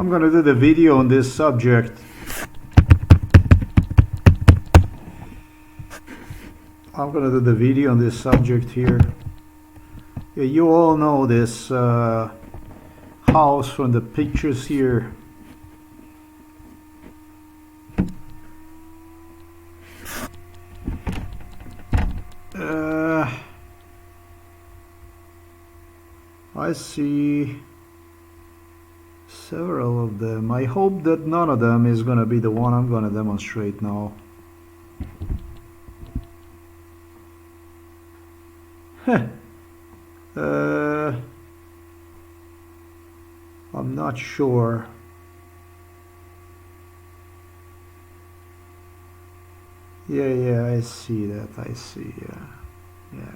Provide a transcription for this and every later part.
I'm going to do the video on this subject. I'm going to do the video on this subject here. Yeah, you all know this house from the pictures here. I see several of them. I hope that none of them is going to be the one I'm going to demonstrate now. I'm not sure. Yeah, I see that. I see. Yeah.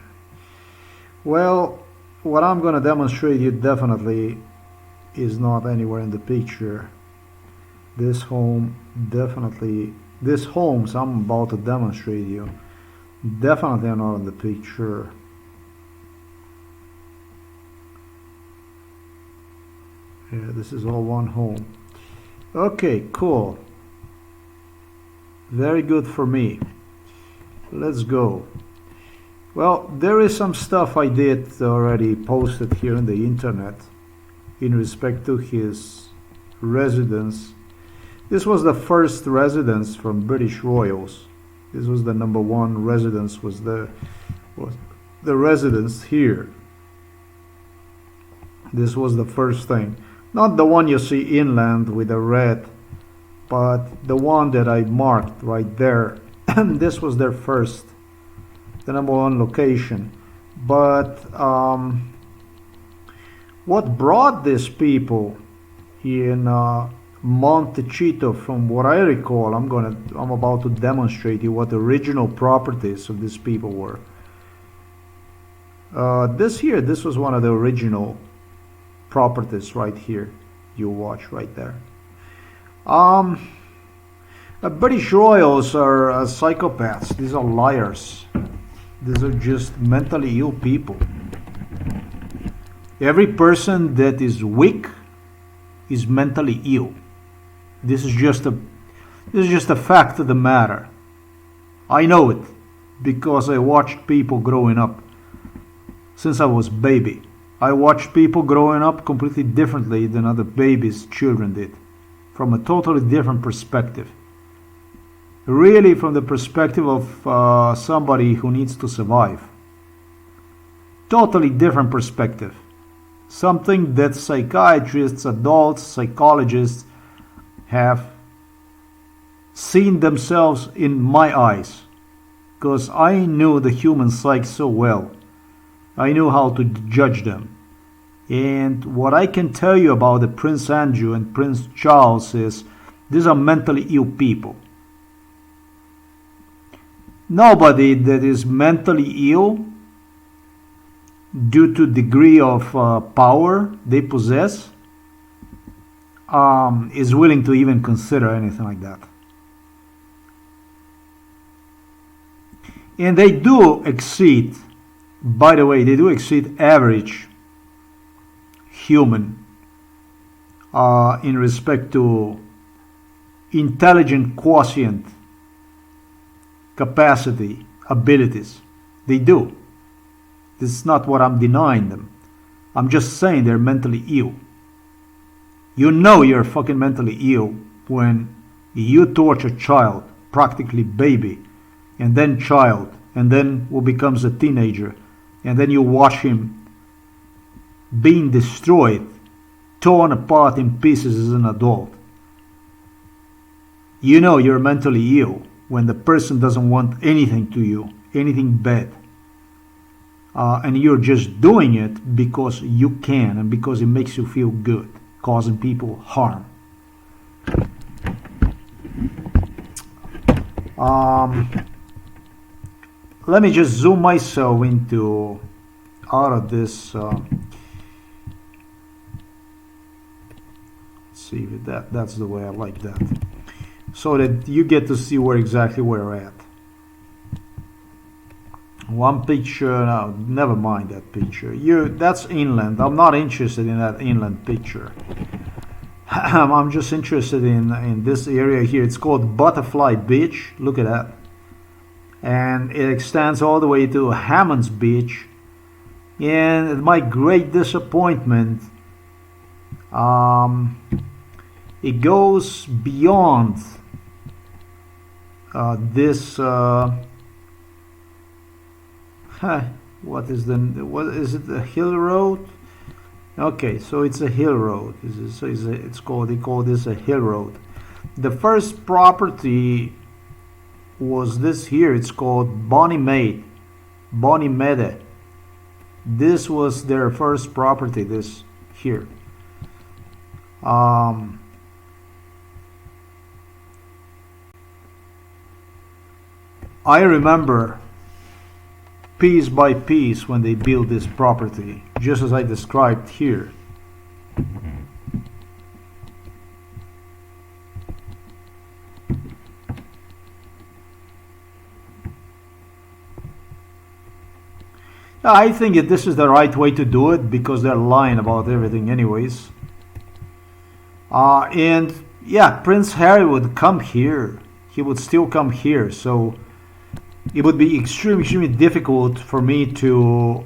Well, what I'm going to demonstrate you definitely is not anywhere in the picture. This home definitely, these homes I'm about to demonstrate you definitely are not in the picture. Yeah, this is all one home. Okay, cool. Very good for me. Let's go. Well, there is some stuff I did already posted here on the internet in respect to his residence. This was the first residence from British royals. This was the #1 residence, was the residence here. This was the first thing. Not the one you see inland with the red, but the one that I marked right there. And this was their first, the #1 location. But what brought these people in Montecito, from what I recall, I'm about to demonstrate you what the original properties of these people were. This was one of the original properties right here. You watch right there. British royals are psychopaths. These are liars. These are just mentally ill people. Every person that is weak is mentally ill. This is just a fact of the matter. I know it because I watched people growing up since I was a baby. I watched people growing up completely differently than other babies, children did, from a totally different perspective. Really from the perspective of somebody who needs to survive. Totally different perspective. Something that psychiatrists, adults, psychologists have seen themselves in my eyes. Because I knew the human psyche so well. I knew how to judge them. And what I can tell you about the Prince Andrew and Prince Charles is these are mentally ill people. Nobody that is mentally ill due to degree of power they possess is willing to even consider anything like that. And they do exceed, by the way, they do exceed average human in respect to intelligent quotient, capacity, abilities. They do. This is not what I'm denying them. I'm just saying they're mentally ill. You know you're fucking mentally ill when you torture a child, practically baby, and then child, and then who becomes a teenager, and then you watch him being destroyed, torn apart in pieces as an adult. You know you're mentally ill when the person doesn't want anything to you, anything bad. And you're just doing it because you can and because it makes you feel good, causing people harm. Let me just zoom myself out of this. See if that's the way I like that, so that you get to see exactly where we're at. One picture, no, never mind that picture. That's inland. I'm not interested in that inland picture. I'm just interested in this area here. It's called Butterfly Beach. Look at that. And it extends all the way to Hammond's Beach. And my great disappointment, it goes beyond this. What is it? A hill road? Okay, so it's a hill road. They call this a hill road. The first property was this here. It's called Bonnie Mede. This was their first property. This here. I remember piece by piece when they built this property, just as I described here. I think that this is the right way to do it because they're lying about everything anyways. And yeah, Prince Harry would come here. He would still come here, so it would be extremely difficult for me to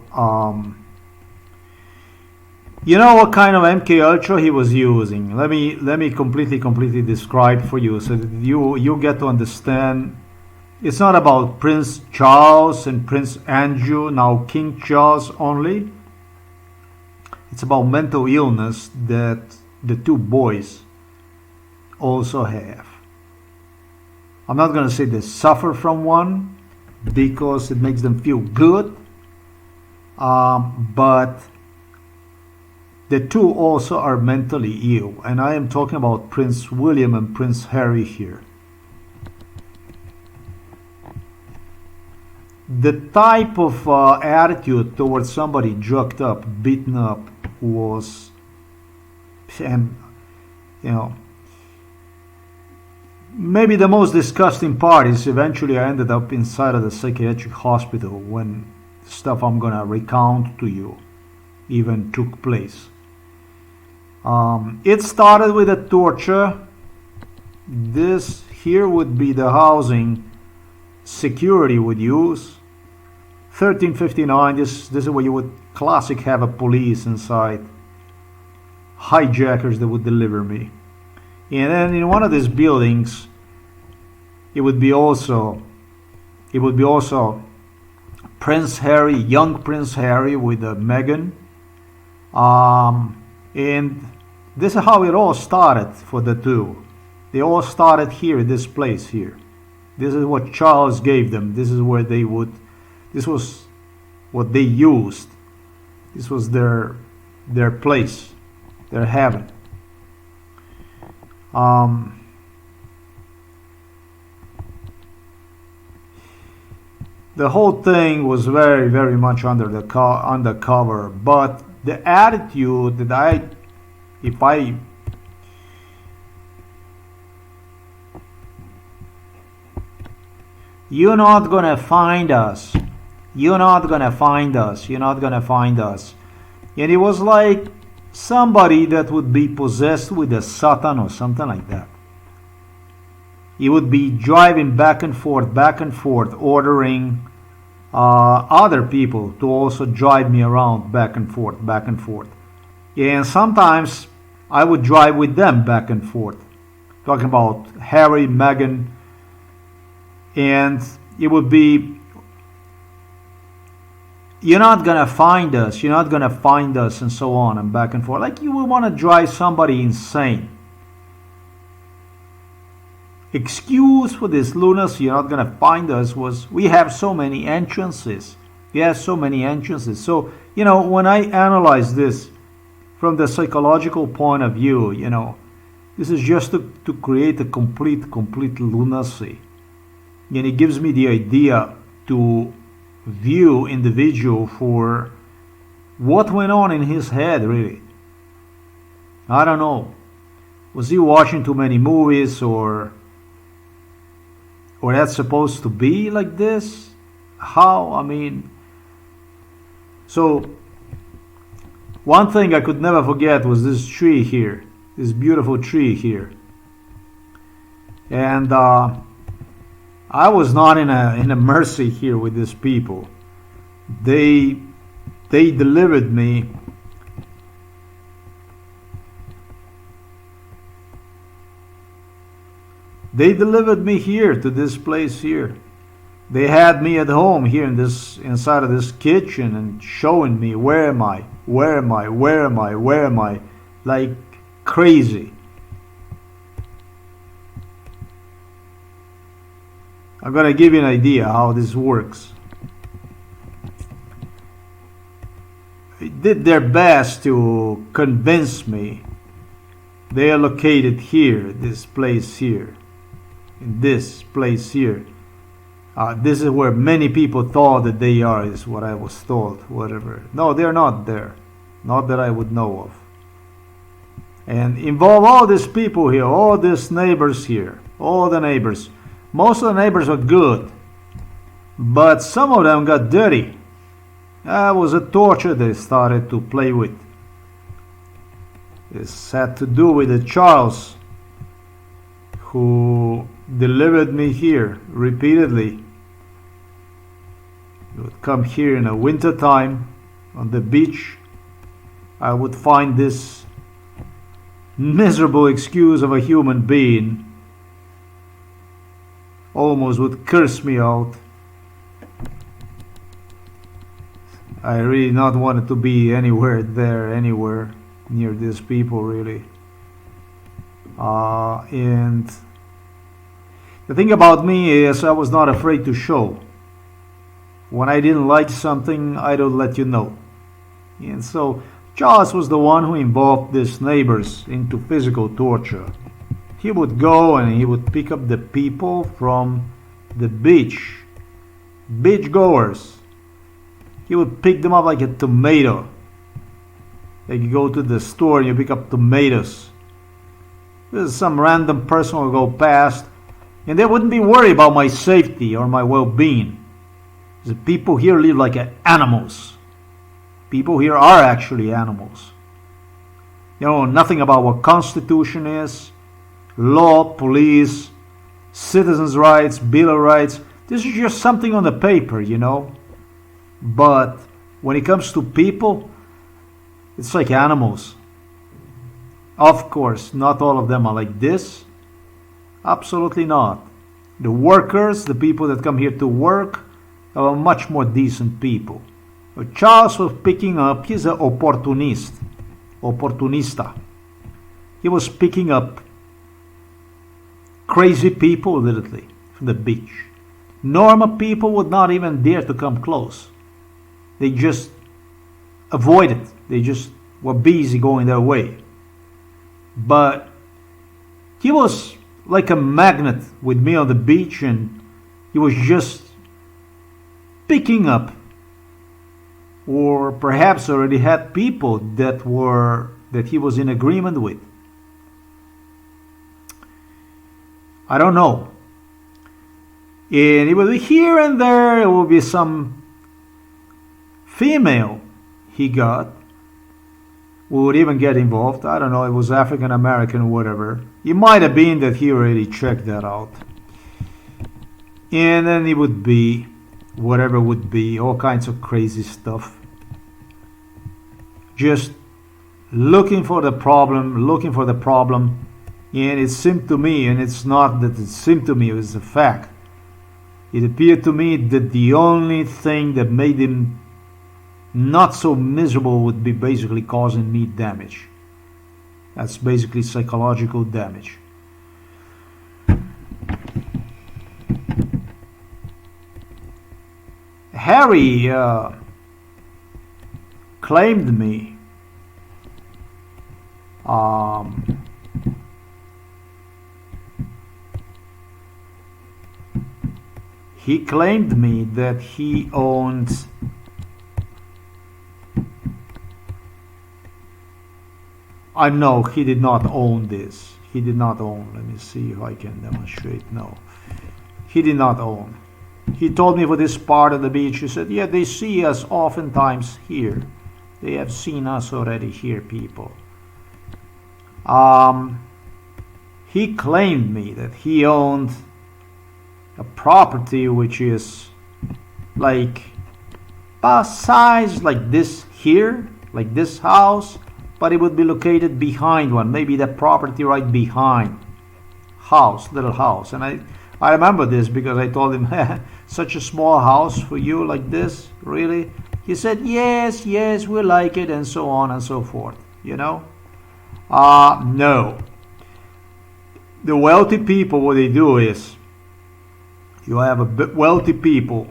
you know what kind of MK Ultra he was using. Let me completely describe for you so that you get to understand. It's not about Prince Charles and Prince Andrew, now King Charles only. It's about mental illness that the two boys also have. I'm not going to say they suffer from one because it makes them feel good, but the two also are mentally ill, and I am talking about Prince William and Prince Harry here. The type of attitude towards somebody drugged up, beaten up was, and you know, maybe the most disgusting part is eventually I ended up inside of the psychiatric hospital when the stuff I'm gonna recount to you even took place. It started with a torture. This here would be the housing security would use. 1359, this is where you would classic have a police inside. Hijackers that would deliver me. And then in one of these buildings, it would be also Prince Harry, young Prince Harry with Meghan. And this is how it all started for the two. They all started here, this place here. This is what Charles gave them. This is where they would, this was what they used. This was their place, their heaven. The whole thing was very much undercover, but the attitude that you're not gonna find us. You're not gonna find us. You're not gonna find us. And it was like somebody that would be possessed with a Satan or something like that. He would be driving back and forth, ordering other people to also drive me around back and forth. And sometimes I would drive with them back and forth. Talking about Harry, Meghan, and it would be, you're not gonna find us, and so on and back and forth. Like you would want to drive somebody insane. Excuse for this lunacy, you're not gonna find us, was we have so many entrances. So, you know, when I analyze this from the psychological point of view, you know, this is just to create a complete lunacy. And it gives me the idea to view individual for what went on in his head, really. I don't know. Was he watching too many movies, or that's supposed to be like this? How? I mean, so one thing I could never forget was this tree here. this beautiful tree here. And I was not in a mercy here with these people. They delivered me. They delivered me here to this place here. They had me at home here inside of this kitchen and showing me where am I, like crazy. I'm gonna give you an idea how this works. They did their best to convince me. They are located here, this place here, in this place here. This is where many people thought that they are, is what I was told, whatever. No, they're not there. Not that I would know of. And involve all these people here, all these neighbors here, all the neighbors. Most of the neighbors are good, but some of them got dirty. That was a torture they started to play with. This had to do with the Charles who delivered me here repeatedly. He would come here in the winter time on the beach. I would find this miserable excuse of a human being. Almost would curse me out. I really not wanted to be anywhere near these people really. And the thing about me is I was not afraid to show. When I didn't like something, I don't let you know. And so Charles was the one who involved these neighbors into physical torture. He would go and he would pick up the people from the beach goers. He would pick them up like a tomato. Like you go to the store and you pick up tomatoes. There's some random person will go past and they wouldn't be worried about my safety or my well-being. The people here live like animals. People here are actually animals. You know nothing about what Constitution is, law, police, citizens' rights, Bill of Rights. This is just something on the paper, you know. But when it comes to people, it's like animals. Of course, not all of them are like this. Absolutely not. The workers, the people that come here to work, are much more decent people. But Charles was picking up, he's an opportunista. He was picking up crazy people literally from the beach. Normal people would not even dare to come close. They just avoided. They just were busy going their way. But he was like a magnet with me on the beach, and he was just picking up, or perhaps already had people that he was in agreement with. I don't know. And it would be here and there, it would be some female he got who would even get involved. I don't know, it was African American or whatever. It might have been that he already checked that out. And then it would be whatever would be, all kinds of crazy stuff. Just looking for the problem. And it seemed to me, and it's not that it seemed to me, it was a fact. It appeared to me that the only thing that made him not so miserable would be basically causing me damage. That's basically psychological damage. Harry claimed me. He claimed me that he owned no, he did not own this. He did not own. Let me see if I can demonstrate. No, he did not own. He told me for this part of the beach, he said, yeah, they see us oftentimes here. They have seen us already here, people. Um, he claimed me that he owned a property which is like about size like this here, like this house, but it would be located behind one, maybe that property right behind house, little house. And I remember this because I told him, such a small house for you like this, really? He said, yes, yes, we like it, and so on and so forth, you know? No. The wealthy people, what they do is, you have a wealthy people,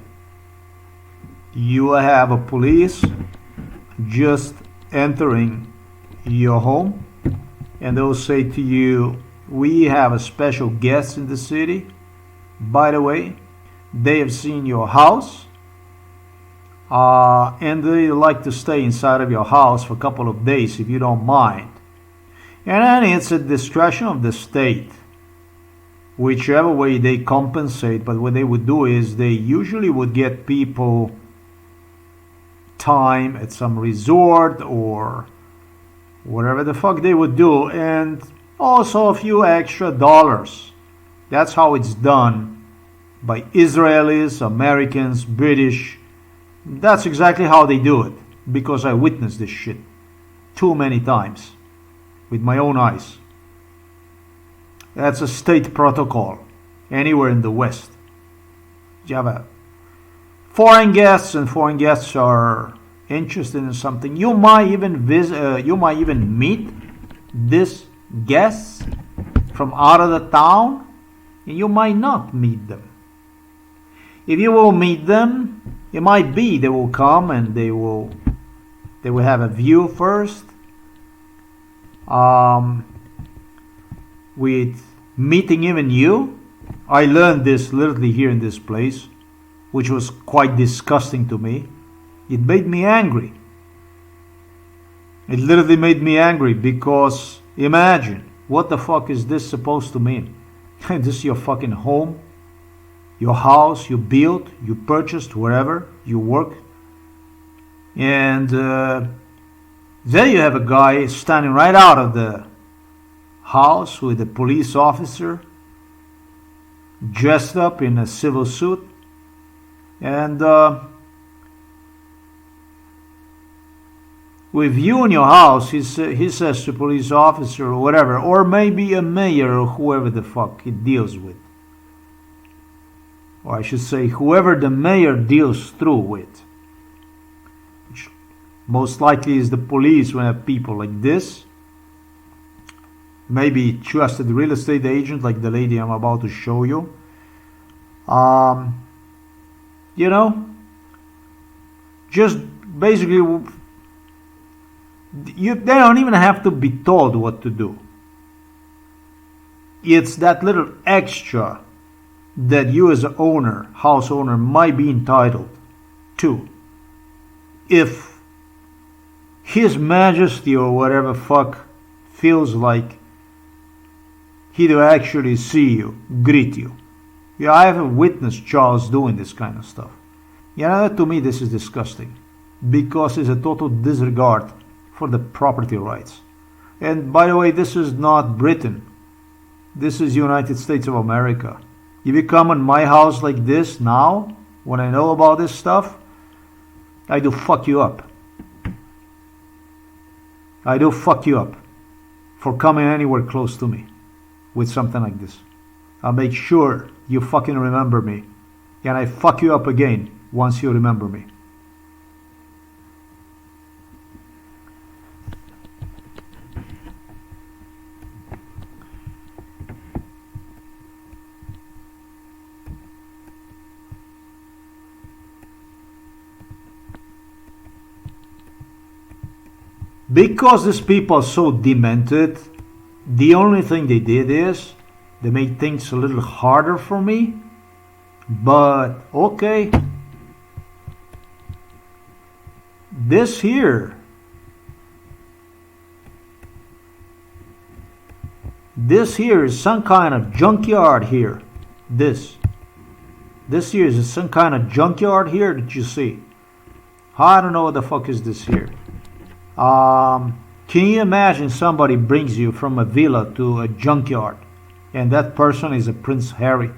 you have a police just entering your home, and they'll say to you, we have a special guest in the city. By the way, they have seen your house, and they like to stay inside of your house for a couple of days if you don't mind. And then it's at discretion of the state, whichever way they compensate. But what they would do is they usually would get people time at some resort or whatever the fuck they would do, and also a few extra dollars. That's how it's done by Israelis, Americans, British. That's exactly how they do it, because I witnessed this shit too many times with my own eyes. That's a state protocol anywhere in the West. You have a foreign guests, and foreign guests are interested in something. You might even visit. You might even meet this guests from out of the town, and you might not meet them. If you will meet them, it might be they will come and they will have a view first, with meeting even you. I learned this literally here in this place, which was quite disgusting to me. It made me angry. It literally made me angry because imagine, what the fuck is this supposed to mean? This is your fucking home, your house you built, you purchased, wherever you work. And there you have a guy standing right out of the house with a police officer dressed up in a civil suit. And with you in your house, he says to police officer or whatever, or maybe a mayor or whoever the fuck he deals with. Or I should say, whoever the mayor deals through with. Which most likely is the police when have people like this. Maybe trusted real estate agent like the lady I'm about to show you. You know, just basically, they don't even have to be told what to do. It's that little extra that you as an owner, house owner, might be entitled to. If His Majesty or whatever fuck feels like he'd actually see you, greet you. Yeah, I haven't witnessed Charles doing this kind of stuff. You know, to me this is disgusting, because it's a total disregard for the property rights. And by the way, this is not Britain. This is United States of America. If you come in my house like this now, when I know about this stuff, I do fuck you up. I do fuck you up for coming anywhere close to me with something like this. I'll make sure you fucking remember me, and I fuck you up again once you remember me. Because these people are so demented, the only thing they did is they made things a little harder for me. But okay, this here is some kind of junkyard here. This here is some kind of junkyard here that you see. I don't know what the fuck is this here. Can you imagine somebody brings you from a villa to a junkyard, and that person is a Prince Harry?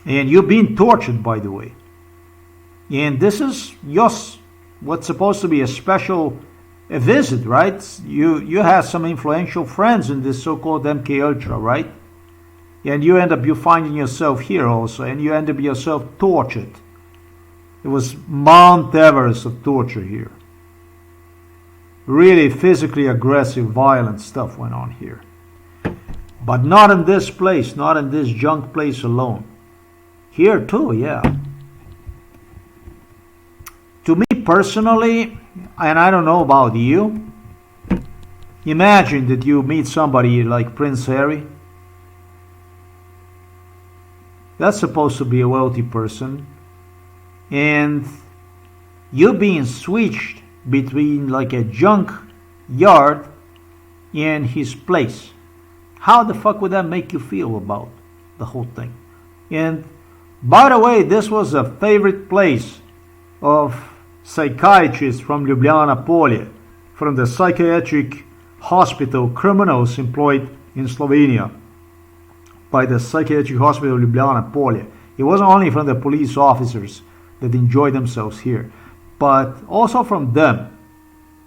And you're being tortured, by the way. And this is just what's supposed to be a special visit, right? You have some influential friends in this so-called MK Ultra, right? And you finding yourself here also, and you end up yourself tortured. It was Mount Everest of torture here. Really physically aggressive, violent stuff went on here. But not in this place, not in this junk place alone. Here too, yeah. To me personally, and I don't know about you, imagine that you meet somebody like Prince Harry. That's supposed to be a wealthy person. And you're being switched between like a junk yard and his place. How the fuck would that make you feel about the whole thing? And by the way, this was a favorite place of psychiatrists from Ljubljana Polje, from the psychiatric hospital criminals employed in Slovenia by the psychiatric hospital Ljubljana Polje. It wasn't only from the police officers that enjoyed themselves here, but also from them.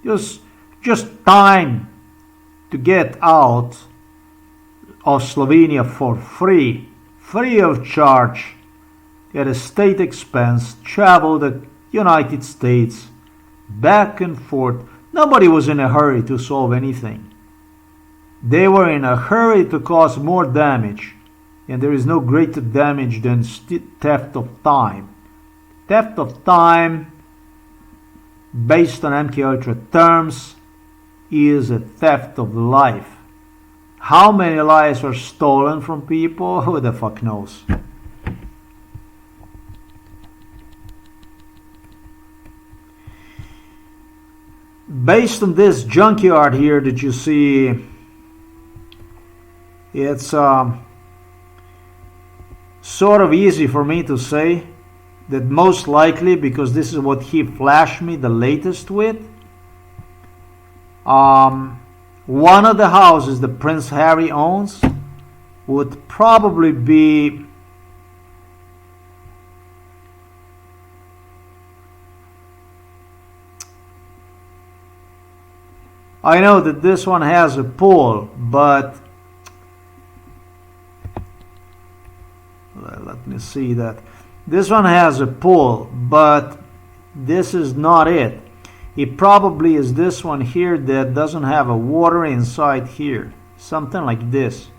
It was just time to get out of Slovenia for free of charge, at a state expense, travel the United States, back and forth. Nobody was in a hurry to solve anything. They were in a hurry to cause more damage, and there is no greater damage than theft of time. Theft of time, based on MKUltra terms, is a theft of life. How many lives are stolen from people? Who the fuck knows? Based on this junkyard here that you see, it's sort of easy for me to say that most likely, because this is what he flashed me the latest with, one of the houses that Prince Harry owns would probably be I know that this one has a pool, but let me see that. This one has a pool, but this is not it. It probably is this one here that doesn't have a water inside here. Something like this.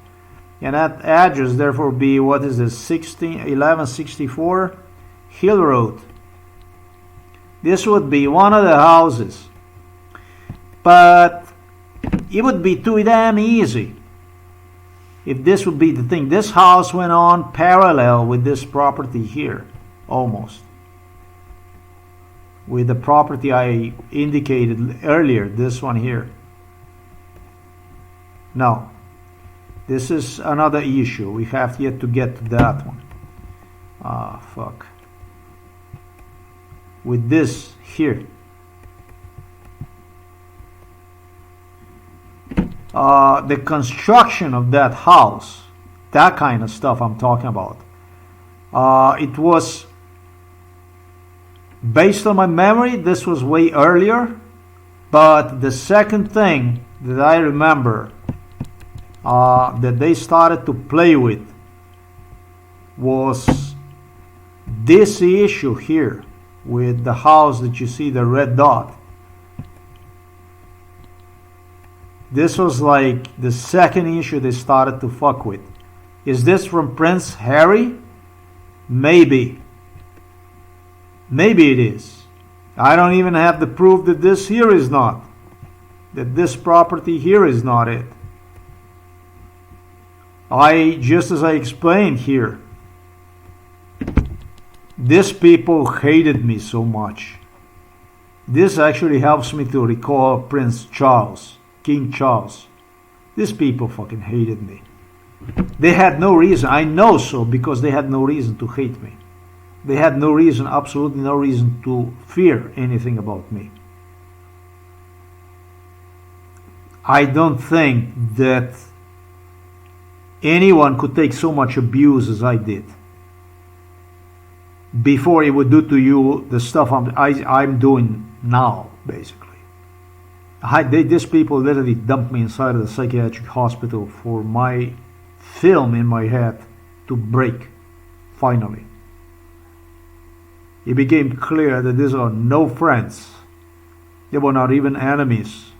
And that address therefore be, what is this, 1164 Hill Road. This would be one of the houses. But it would be too damn easy if this would be the thing. This house went on parallel with this property here, almost. With the property I indicated earlier, this one here. No, this is another issue. We have yet to get to that one. Ah, fuck. With this here. The construction of that house, that kind of stuff I'm talking about, it was, based on my memory, this was way earlier, but the second thing that I remember that they started to play with was this issue here with the house that you see, the red dot. This was like the second issue they started to fuck with. Is this from Prince Harry? Maybe. Maybe it is. I don't even have the proof that this here is not. That this property here is not it. Just as I explained here, these people hated me so much. This actually helps me to recall Prince Charles. King Charles. These people fucking hated me. They had no reason. I know so, because they had no reason to hate me. They had no reason, absolutely no reason to fear anything about me. I don't think that anyone could take so much abuse as I did before he would do to you the stuff I'm doing now, basically. These people literally dumped me inside of the psychiatric hospital for my film in my head to break, finally. It became clear that these are no friends. They were not even enemies.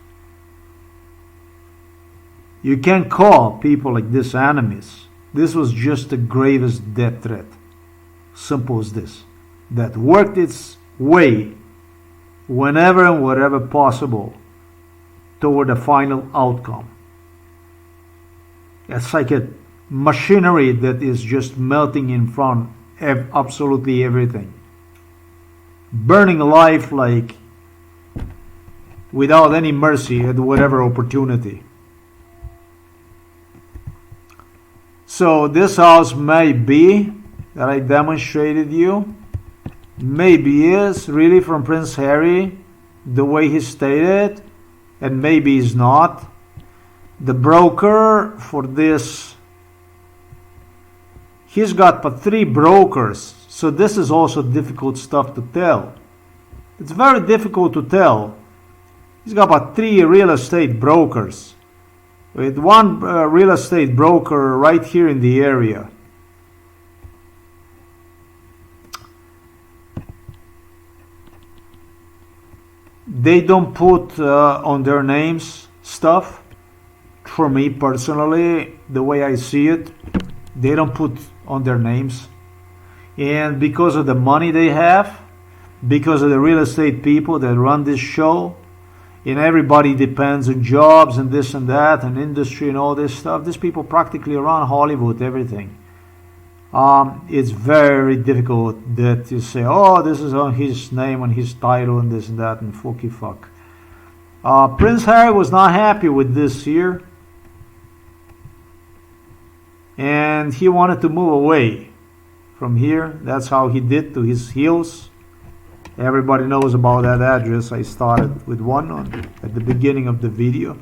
You can't call people like this enemies. This was just the gravest death threat. Simple as this. That worked its way whenever and wherever possible toward a final outcome. It's like a machinery that is just melting in front of absolutely everything. Burning life like without any mercy at whatever opportunity. So this house may be, that I demonstrated you, maybe is really from Prince Harry, the way he stated, and maybe is not. The broker for this, he's got but 3 brokers, so this is also difficult stuff to tell. It's very difficult to tell. He's got about 3 real estate brokers, with one real estate broker right here in the area. They don't put on their names stuff. For me personally, the way I see it, they don't put on their names. And because of the money they have, because of the real estate people that run this show, and everybody depends on jobs and this and that and industry and all this stuff, these people practically run Hollywood, everything. It's very difficult that you say, oh, this is on his name and his title and this and that and fucky fuck. Prince Harry was not happy with this here, and he wanted to move away from here. That's how he did to his heels. Everybody knows about that address. I started with one at the beginning of the video.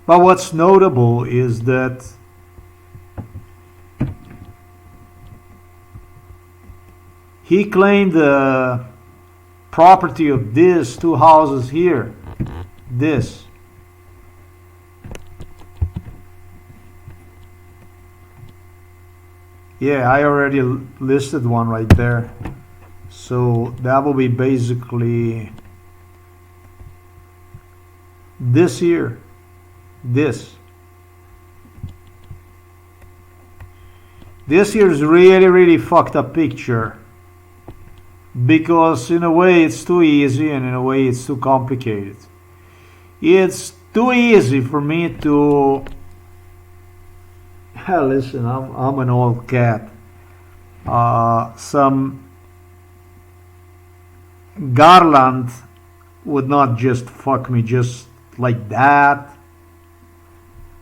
But what's notable is that he claimed the property of these 2 houses here. This. Yeah, I already listed one right there. So that will be basically this here. This here is really fucked up picture, because in a way it's too easy and in a way it's too complicated. It's too easy for me to listen, I'm an old cat. Some Garland would not just fuck me just like that.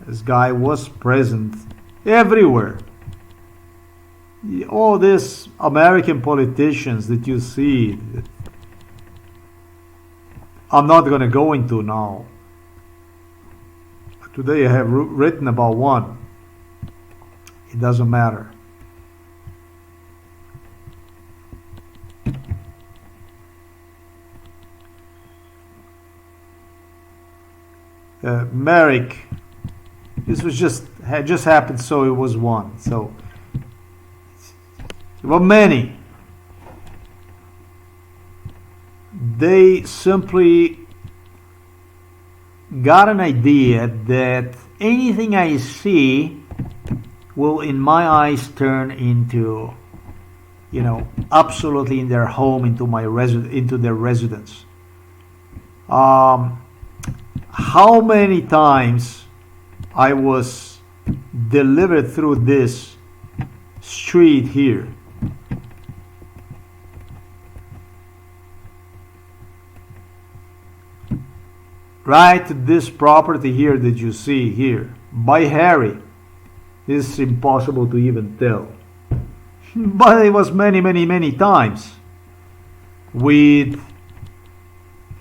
This guy was present everywhere. All these American politicians that you see, I'm not going to go into now. Today I have written about one. It doesn't matter. Merrick, this was just happened, so it was one. So there were many. They simply got an idea that anything I see will, in my eyes, turn into, absolutely in their home, into their residence. How many times I was delivered through this street here. Right to this property here that you see here by Harry. This is impossible to even tell. But it was many times with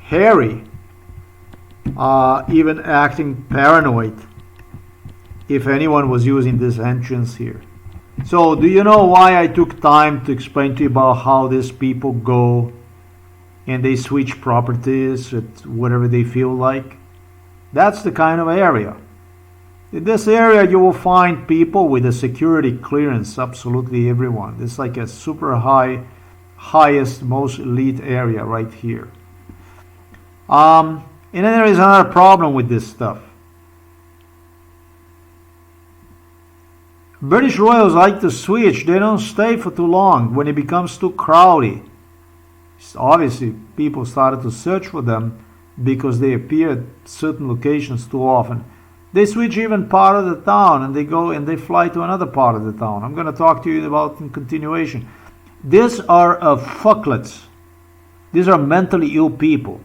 Harry even acting paranoid if anyone was using this entrance here. So, do you know why I took time to explain to you about how these people go and they switch properties at whatever they feel like? That's the kind of area. In this area, you will find people with a security clearance, absolutely everyone. It's like a super highest, most elite area right here. And then there is another problem with this stuff. British royals like to switch. They don't stay for too long when it becomes too crowded. Obviously, people started to search for them because they appear at certain locations too often. They switch even part of the town and they go and they fly to another part of the town. I'm going to talk to you about in continuation. These are fucklets. These are mentally ill people.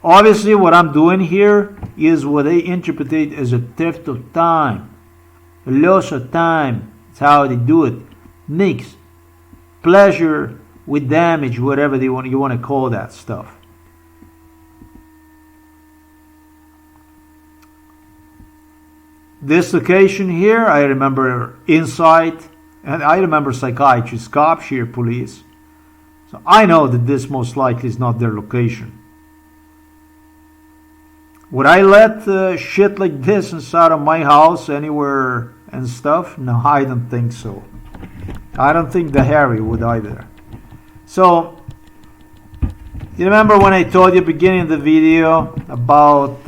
Obviously, what I'm doing here is what they interpret as a theft of time. A loss of time. That's how they do it. Mix pleasure with damage, whatever you want to call that stuff. This location here, I remember inside, and I remember psychiatrists, cops here, police. So I know that this most likely is not their location. Would I let shit like this inside of my house anywhere and stuff? No, I don't think so. I don't think the Harry would either. So, you remember when I told you at the beginning of the video about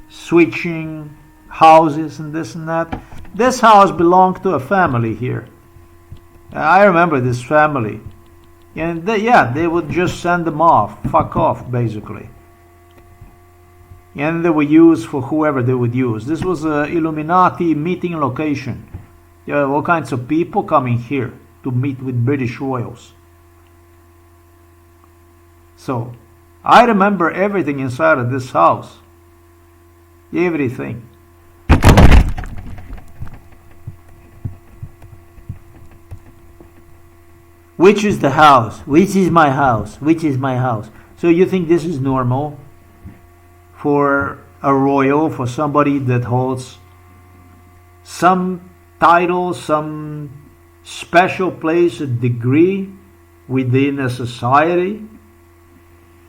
switching houses and this and that? This house belonged to a family here. I remember this family. And they would just send them off. Fuck off, basically. And they were used for whoever they would use. This was an Illuminati meeting location. There are all kinds of people coming here to meet with British royals. So, I remember everything inside of this house. Everything. Which is the house? Which is my house? Which is my house? So you think this is normal? For a royal, for somebody that holds some title, some special place, a degree within a society?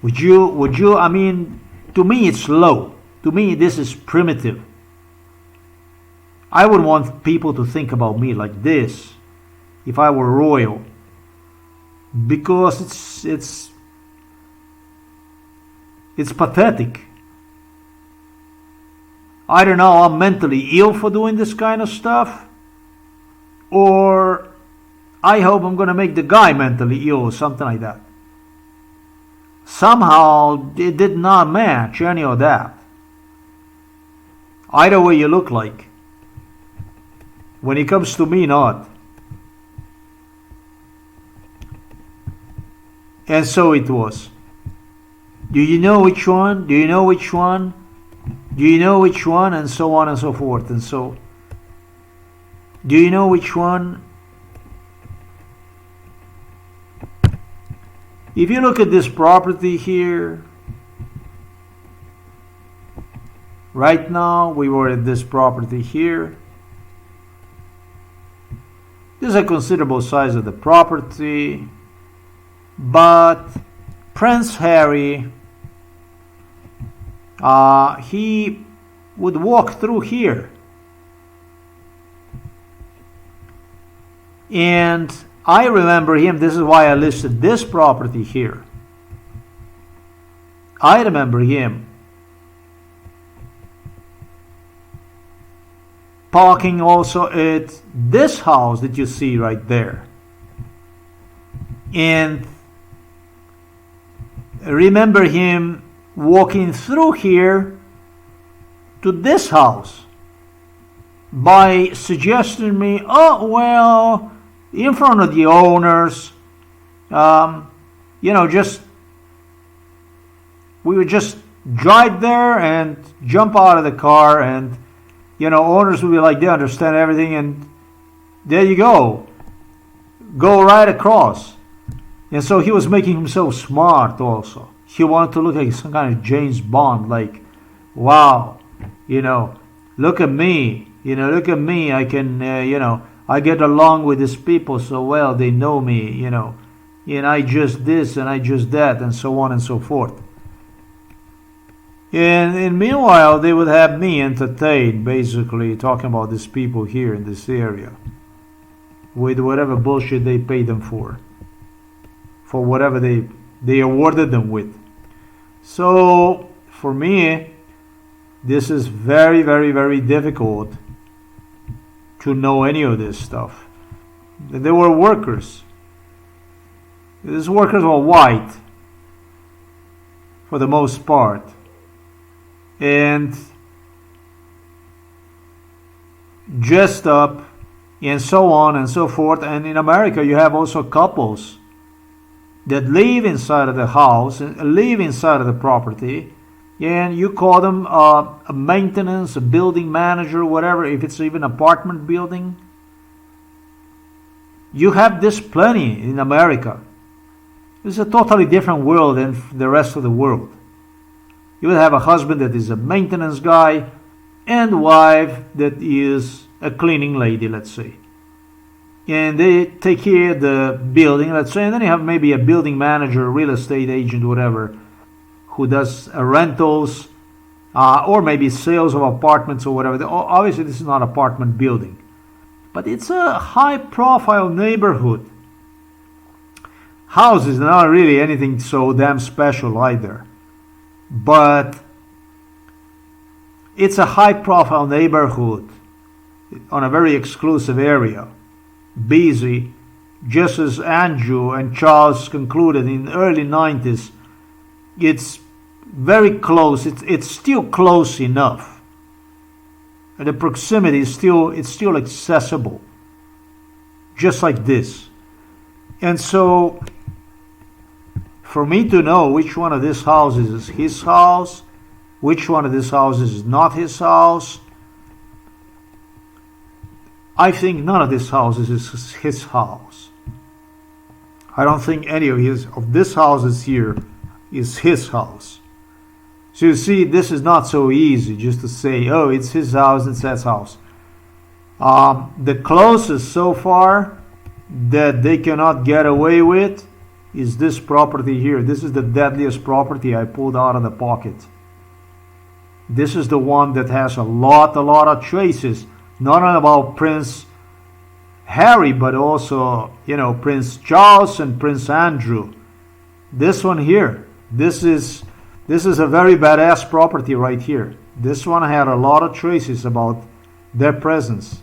Would you, I mean, to me it's low. To me this is primitive. I would want people to think about me like this if I were royal. Because it's pathetic. I don't know, I'm mentally ill for doing this kind of stuff, or I hope I'm going to make the guy mentally ill or something like that. Somehow it did not match any of that. Either way you look like. When it comes to me, not. And so it was. Do you know which one? Do you know which one? Do you know which one? And so on and so forth. And so, do you know which one? If you look at this property here, right now we were at this property here. This is a considerable size of the property, but Prince Harry, he would walk through here, and I remember him. This is why I listed this property here. I remember him parking also at this house that you see right there, and remember him walking through here to this house by suggesting me, oh well, in front of the owners, just we would just drive there and jump out of the car, and owners would be like, they understand everything, and there you go right across. And so he was making himself smart also. he wanted to look like some kind of James Bond, like, wow, look at me, look at me. I can, I get along with these people so well. They know me, and I just this and I just that, and so on and so forth. And meanwhile, they would have me entertained, basically talking about these people here in this area, with whatever bullshit they paid them for whatever they awarded them with. So for me, this is very, very, very difficult to know any of this stuff. They were workers. These workers were white for the most part, and dressed up and so on and so forth. And in America, you have also couples that live inside of the house, live inside of the property, and you call them a maintenance, a building manager, whatever, if it's even apartment building. You have this plenty in America. It's a totally different world than the rest of the world. You will have a husband that is a maintenance guy and wife that is a cleaning lady, let's say. And they take care of the building, let's say, and then you have maybe a building manager, real estate agent, whatever, who does rentals or maybe sales of apartments or whatever. Obviously, this is not apartment building, but it's a high-profile neighborhood. Houses are not really anything so damn special either, but it's a high-profile neighborhood on a very exclusive area. Busy, just as Andrew and Charles concluded in the early 90s, it's very close. It's still close enough, and the proximity is still accessible, just like this. And so, for me to know which one of these houses is his house, which one of these houses is not his house, I think none of these houses is his house. I don't think any of this houses here is his house. So you see, this is not so easy just to say, oh, it's his house, it's his house. The closest so far that they cannot get away with is this property here. This is the deadliest property I pulled out of the pocket. This is the one that has a lot of traces, not only about Prince Harry, but also, Prince Charles and Prince Andrew. This one here, this is a very badass property right here. This one had a lot of traces about their presence.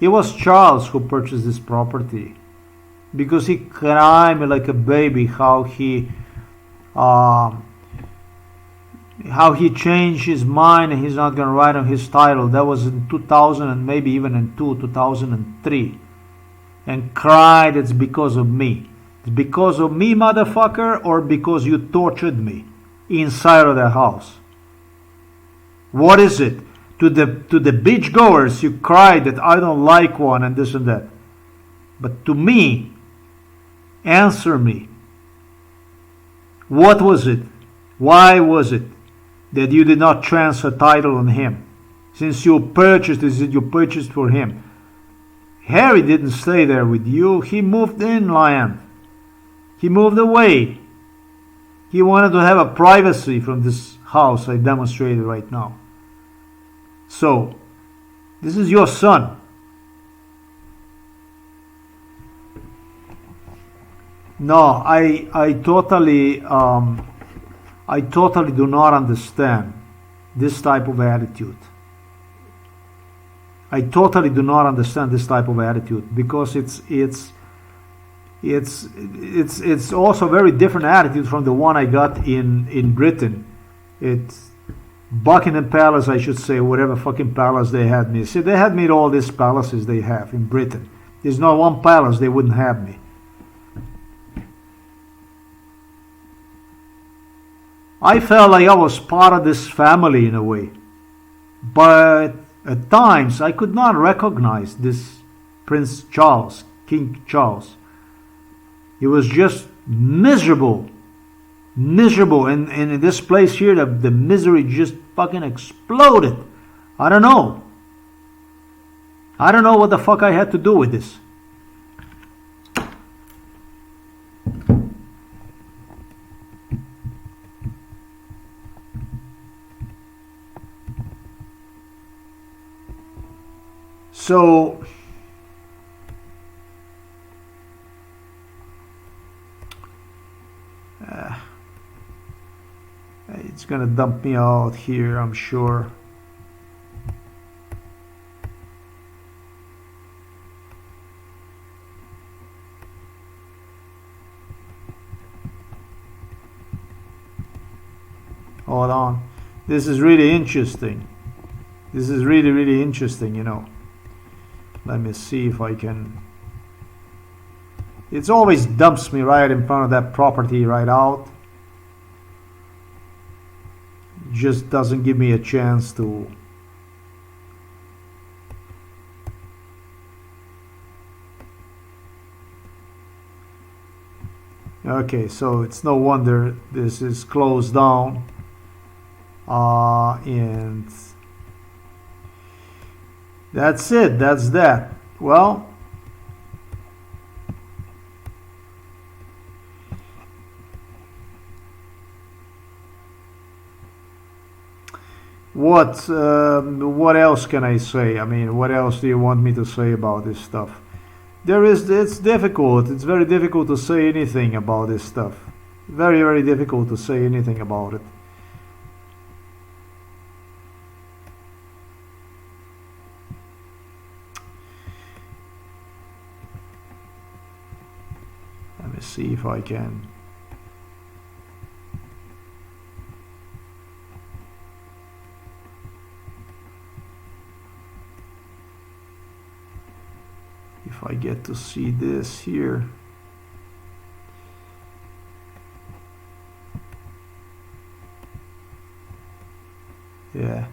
It was Charles who purchased this property because he cried me like a baby how he changed his mind and he's not going to write on his title. That was in 2000 and maybe even in 2003. And cried, it's because of me. It's because of me, motherfucker, or because you tortured me inside of the house. What is it? To the beachgoers, you cried that I don't like one and this and that. But to me, answer me. What was it? Why was it that you did not transfer title on him? Since you purchased this, you purchased for him. Harry didn't stay there with you. He moved inland. He moved away. He wanted to have a privacy from this house I demonstrated right now. So, this is your son. No, I totally do not understand this type of attitude. I totally do not understand this type of attitude because it's also a very different attitude from the one I got in Britain. It's Buckingham Palace, I should say, whatever fucking palace they had me. See, they had me at all these palaces they have in Britain. There's not one palace they wouldn't have me. I felt like I was part of this family in a way. But at times, I could not recognize this Prince Charles, King Charles. He was just miserable Miserable. And in this place here, the misery just fucking exploded. I don't know. I don't know what the fuck I had to do with this. So it's gonna dump me out here, I'm sure. Hold on. This is really interesting. This is really, really interesting, you know. Let me see if I can. It always dumps me right in front of that property right out. Just doesn't give me a chance to. Okay, so it's no wonder this is closed down. And that's it. That's that. Well, what else can I say? I mean, what else do you want me to say about this stuff? It's difficult. It's very difficult to say anything about this stuff. Very, very difficult to say anything about it. Let me see if I can. If I get to see this here. Yeah.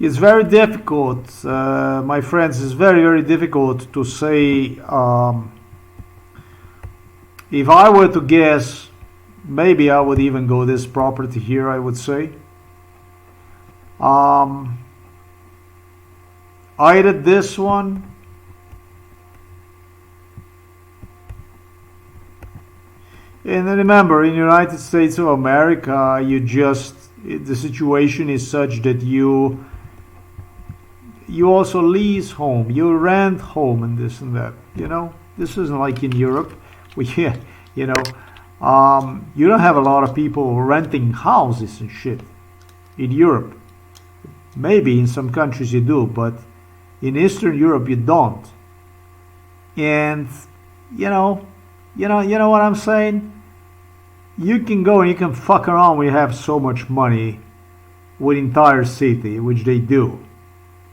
It's very difficult, my friends. It's very, very difficult to say. If I were to guess, maybe I would even go this property here, I would say. Either this one. And remember, in the United States of America, the situation is such that you also lease home, you rent home, and this and that. You know, this isn't like in Europe, where you don't have a lot of people renting houses and shit. In Europe, maybe in some countries you do, but in Eastern Europe you don't. And you know what I'm saying? You can go and you can fuck around when you have so much money with entire city, which they do.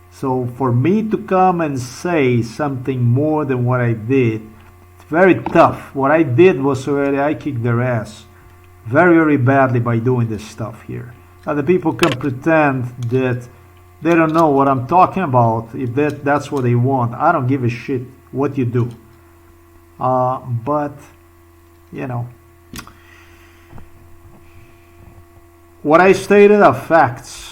So for me to come and say something more than what I did, it's very tough. What I did was already, I kicked their ass very, very badly by doing this stuff here. Now the people can pretend that they don't know what I'm talking about if that's what they want. I don't give a shit what you do. But, you know, what I stated are facts.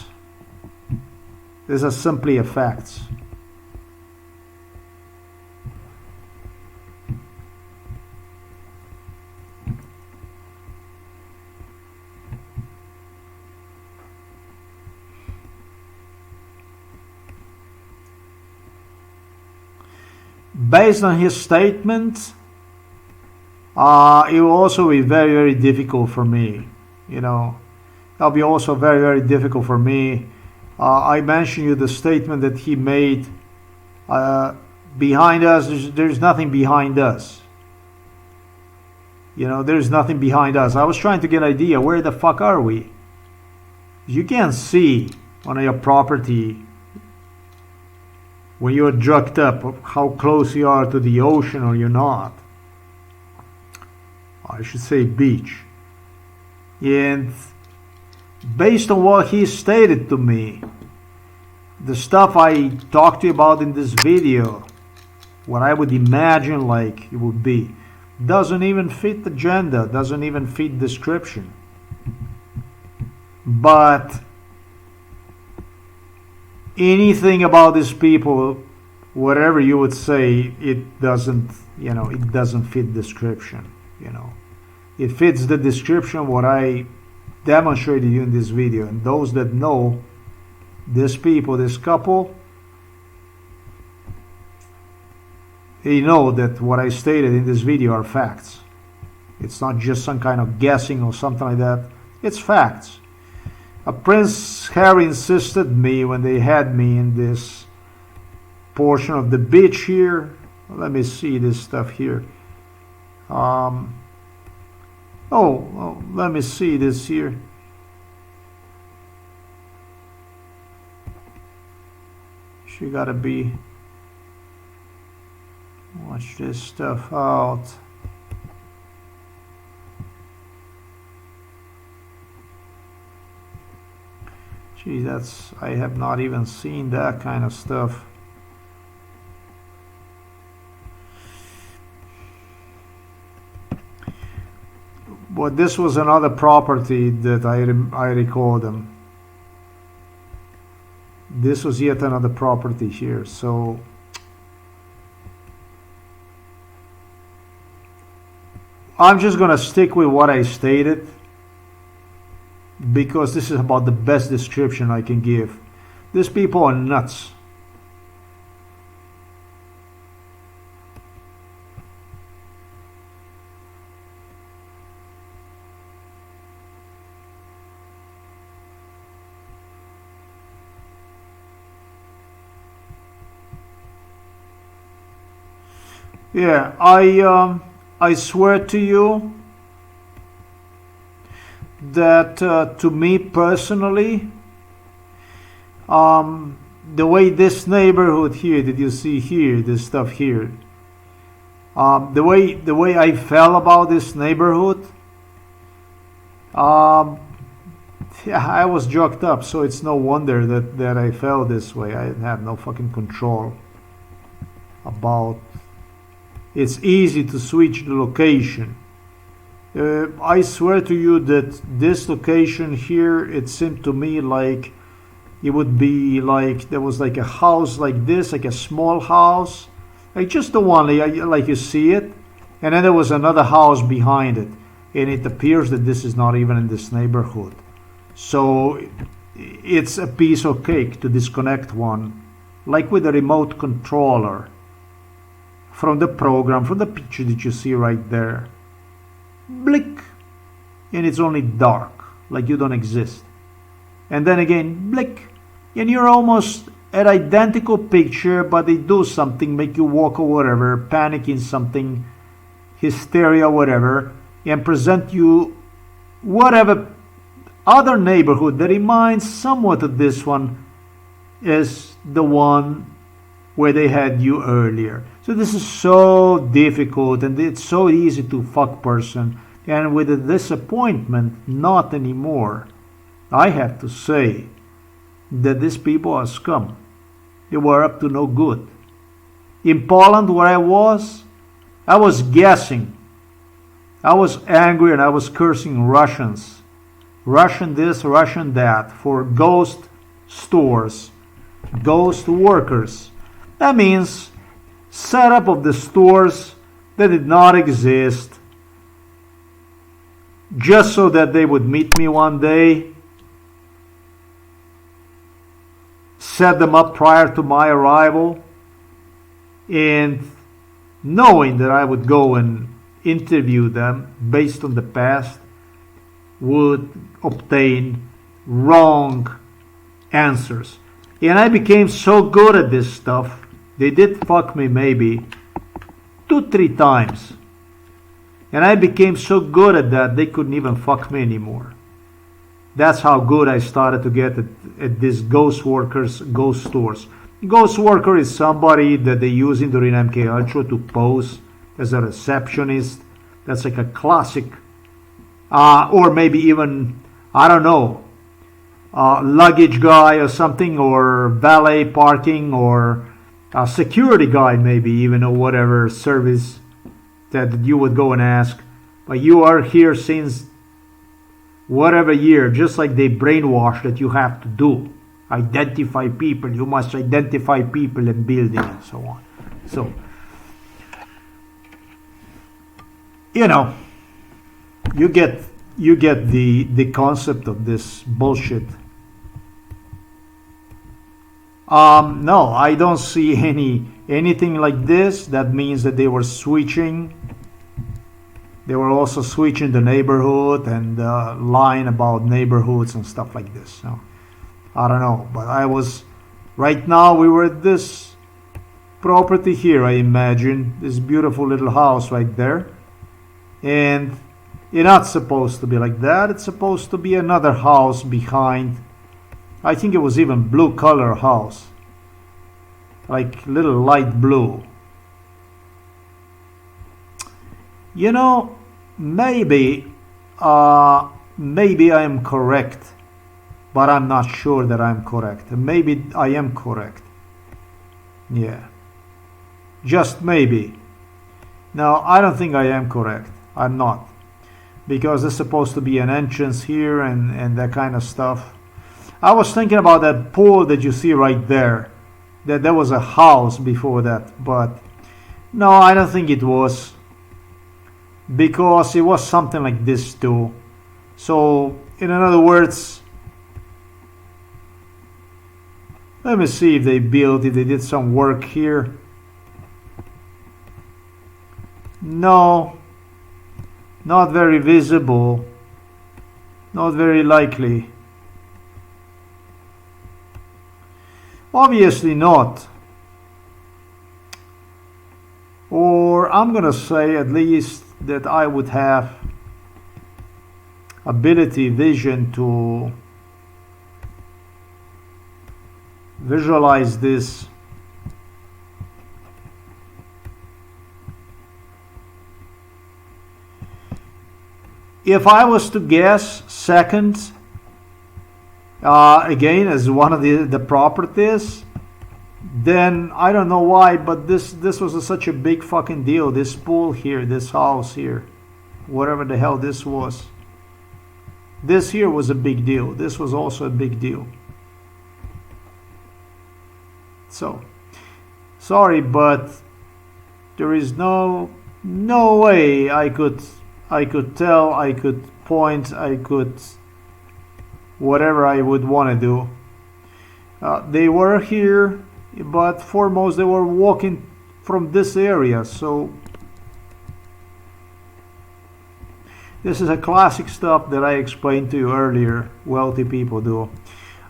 These are simply facts. Based on his statement, it will also be very, very difficult for me. You know, that'll be also very, very difficult for me. I mentioned you the statement that he made. Behind us, there's nothing behind us. You know, there's nothing behind us. I was trying to get an idea, where the fuck are we? You can't see on your property, when you're drugged up, how close you are to the ocean or you're not. I should say beach. And based on what he stated to me, the stuff I talked to you about in this video, what I would imagine like it would be, doesn't even fit the agenda, doesn't even fit description. But anything about these people, whatever you would say, it doesn't, it doesn't fit description, It fits the description of what I demonstrated you in this video. And those that know these people, this couple, they know that what I stated in this video are facts. It's not just some kind of guessing or something like that. It's facts. Prince Harry insisted me when they had me in this portion of the beach here. Let me see this stuff here. Let me see this here. She gotta be. Watch this stuff out. Gee, I have not even seen that kind of stuff. But this was another property that I recall them. This was yet another property here. So I'm just gonna stick with what I stated, because this is about the best description I can give. These people are nuts. Yeah, I swear to you that to me personally, the way this neighborhood here that you see here, this stuff here, the way I felt about this neighborhood, yeah, I was drugged up, so it's no wonder that I felt this way. I had no fucking control about. It's easy to switch the location. I swear to you that this location here, it seemed to me like it would be like there was like a house like this, like a small house, like just the one like you see it, and then there was another house behind it, and it appears that this is not even in this neighborhood. So it's a piece of cake to disconnect one, like with a remote controller, from the program, from the picture that you see right there. Blick, and it's only dark, like you don't exist. And then again, blick, and you're almost an identical picture, but they do something, make you walk or whatever, panic in something, hysteria, whatever, and present you whatever other neighborhood that reminds somewhat of this one is the one where they had you earlier. So this is so difficult, and it's so easy to fuck person. And with the disappointment, not anymore. I have to say that these people are scum. They were up to no good. In Poland, where I was guessing. I was angry and I was cursing Russians. Russian this, Russian that, for ghost stores, ghost workers. That means setup of the stores that did not exist, just so that they would meet me one day, set them up prior to my arrival, and knowing that I would go and interview them based on the past, would obtain wrong answers. And I became so good at this stuff. They did fuck me maybe 2-3 times. And I became so good at that, they couldn't even fuck me anymore. That's how good I started to get at these ghost workers, ghost stores. Ghost worker is somebody that they use during MK Ultra to pose as a receptionist. That's like a classic, or maybe even, I don't know, luggage guy or something, or valet parking, or a security guy maybe even, or whatever service that you would go and ask. But you are here since whatever year, just like they brainwash that you have to do. Identify people, you must identify people in building and so on. So, you know, you get the concept of this bullshit. No, I don't see anything like this. That means that they were switching. They were also switching the neighborhood and lying about neighborhoods and stuff like this. So, I don't know, but right now we were at this property here, I imagine, this beautiful little house right there. And it's not supposed to be like that. It's supposed to be another house behind. I think it was even blue color house, like little light blue. You know, maybe I am correct, but I'm not sure that I'm correct. Maybe I am correct. Yeah, just maybe. No, I don't think I am correct. I'm not, because there's supposed to be an entrance here and that kind of stuff. I was thinking about that pool that you see right there, that there was a house before that, but no, I don't think it was, because it was something like this too. So, in other words, let me see if they did some work here. No, not very visible, not very likely. Obviously not. Or I'm gonna say at least that I would have vision to visualize this. If I was to guess, second, again, as one of the properties, then I don't know why, but this was such a big fucking deal. This pool here, this house here, whatever the hell this was. This here was a big deal. This was also a big deal. So, sorry, but there is no way I could tell, I could point, I could whatever I would want to do. They were here, but foremost they were walking from this area. So this is a classic stuff that I explained to you earlier. Wealthy people do.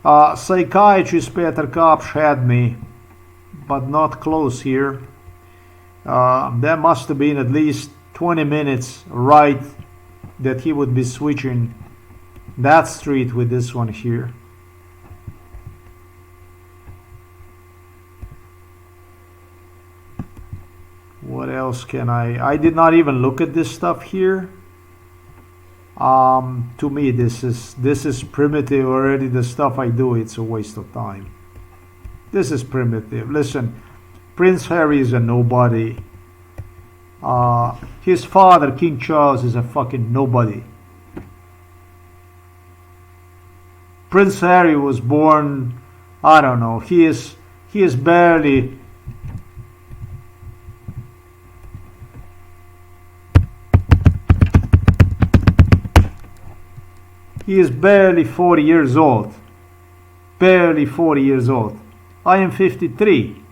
Psychiatrist Peter Kapsch had me, but not close here. That must have been at least 20 minutes right that he would be switching that street with this one here. What else can I did not even look at this stuff here. To me this is primitive already. The stuff I do, it's a waste of time. This is primitive. Listen, Prince Harry is a nobody. His father, King Charles, is a fucking nobody. Prince Harry was born, I don't know, he is barely He is barely 40 years old. Barely 40 years old. I am 53.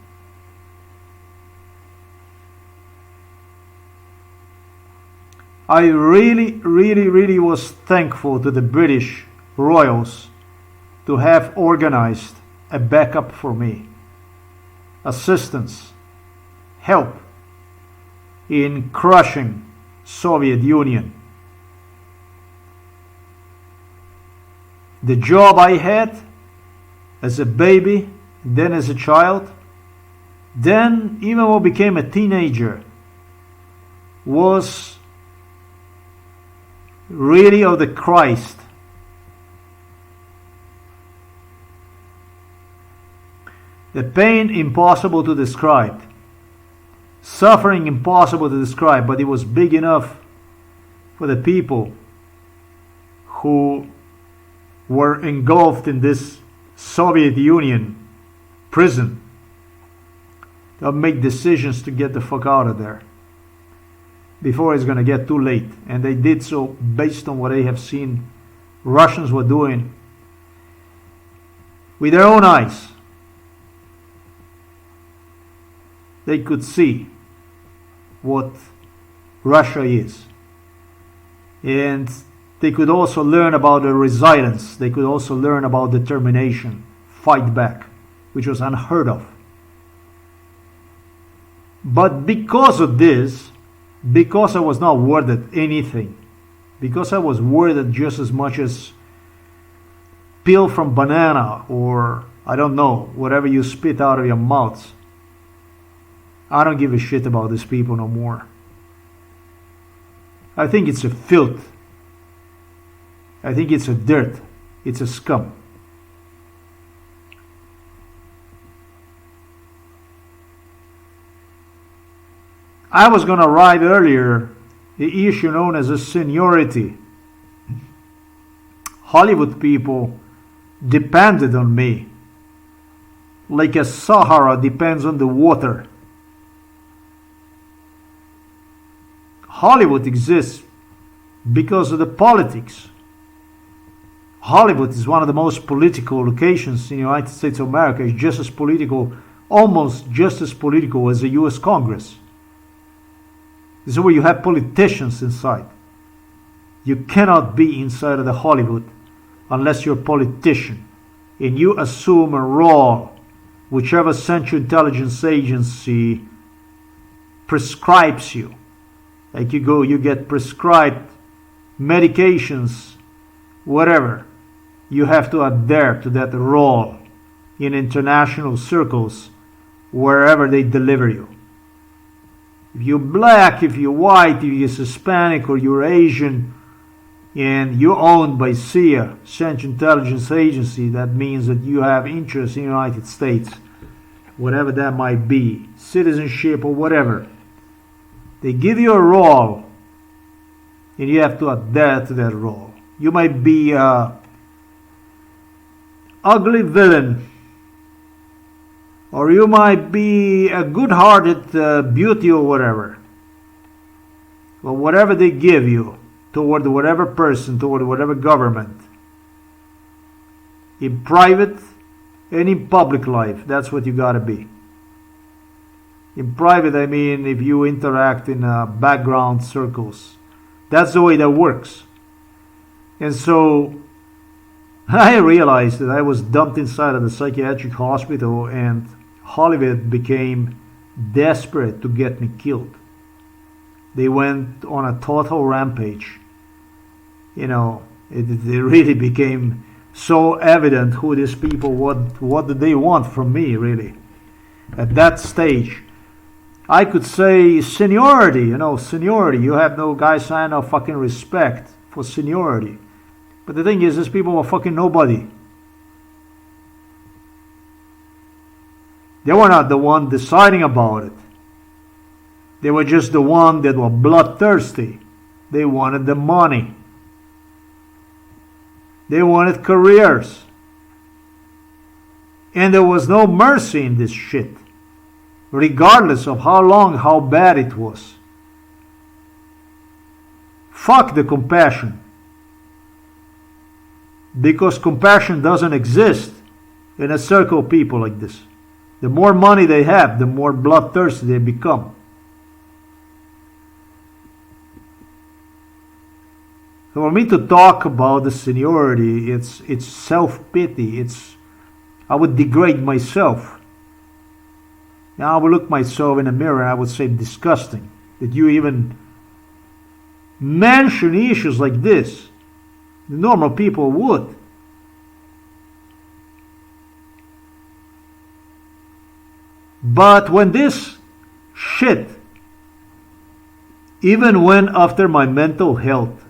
I really was thankful to the British royals to have organized a backup for me. Assistance, help in crushing Soviet Union. The job I had as a baby, then as a child, then even when I became a teenager, was really of the Christ. The pain impossible to describe, suffering impossible to describe, but it was big enough for the people who were engulfed in this Soviet Union prison. They'll make decisions to get the fuck out of there before it's going to get too late. And they did so based on what they have seen Russians were doing with their own eyes. They could see what Russia is. And they could also learn about the resilience. They could also learn about determination, fight back, which was unheard of. But because of this, because I was not worth anything, because I was worth just as much as peel from banana or, I don't know, whatever you spit out of your mouths, I don't give a shit about these people no more. I think it's a filth. I think it's a dirt. It's a scum. I was going to write earlier the issue known as a seniority. Hollywood people depended on me like a Sahara depends on the water. Hollywood exists because of the politics. Hollywood is one of the most political locations in the United States of America. It's just as political, almost just as political as the US Congress. This is where you have politicians inside. You cannot be inside of the Hollywood unless you're a politician and you assume a role whichever Central Intelligence Agency prescribes you. Like you go, you get prescribed medications, whatever. You have to adhere to that role in international circles wherever they deliver you. If you're black, if you're white, if you're Hispanic or you're Asian, and you're owned by CIA, Central Intelligence Agency, that means that you have interest in the United States, whatever that might be, citizenship or whatever. They give you a role, and you have to adhere to that role. You might be an ugly villain, or you might be a good-hearted beauty or whatever. But whatever they give you, toward whatever person, toward whatever government, in private and in public life, that's what you gotta be. In private, I mean, if you interact in background circles, that's the way that works. And so I realized that I was dumped inside of the psychiatric hospital, and Hollywood became desperate to get me killed. They went on a total rampage. You know, it really became so evident who these people, what did they want from me, really. At that stage, I could say seniority, seniority. You have no guy sign no fucking respect for seniority. But the thing is, these people were fucking nobody. They were not the one deciding about it. They were just the one that were bloodthirsty. They wanted the money. They wanted careers. And there was no mercy in this shit, regardless of how long, how bad it was. Fuck the compassion. Because compassion doesn't exist in a circle of people like this. The more money they have, the more bloodthirsty they become. So for me to talk about the seniority, it's self-pity. I would degrade myself. Now I would look myself in the mirror and I would say, disgusting that you even mention issues like this. The normal people would. But when this shit even went after my mental health,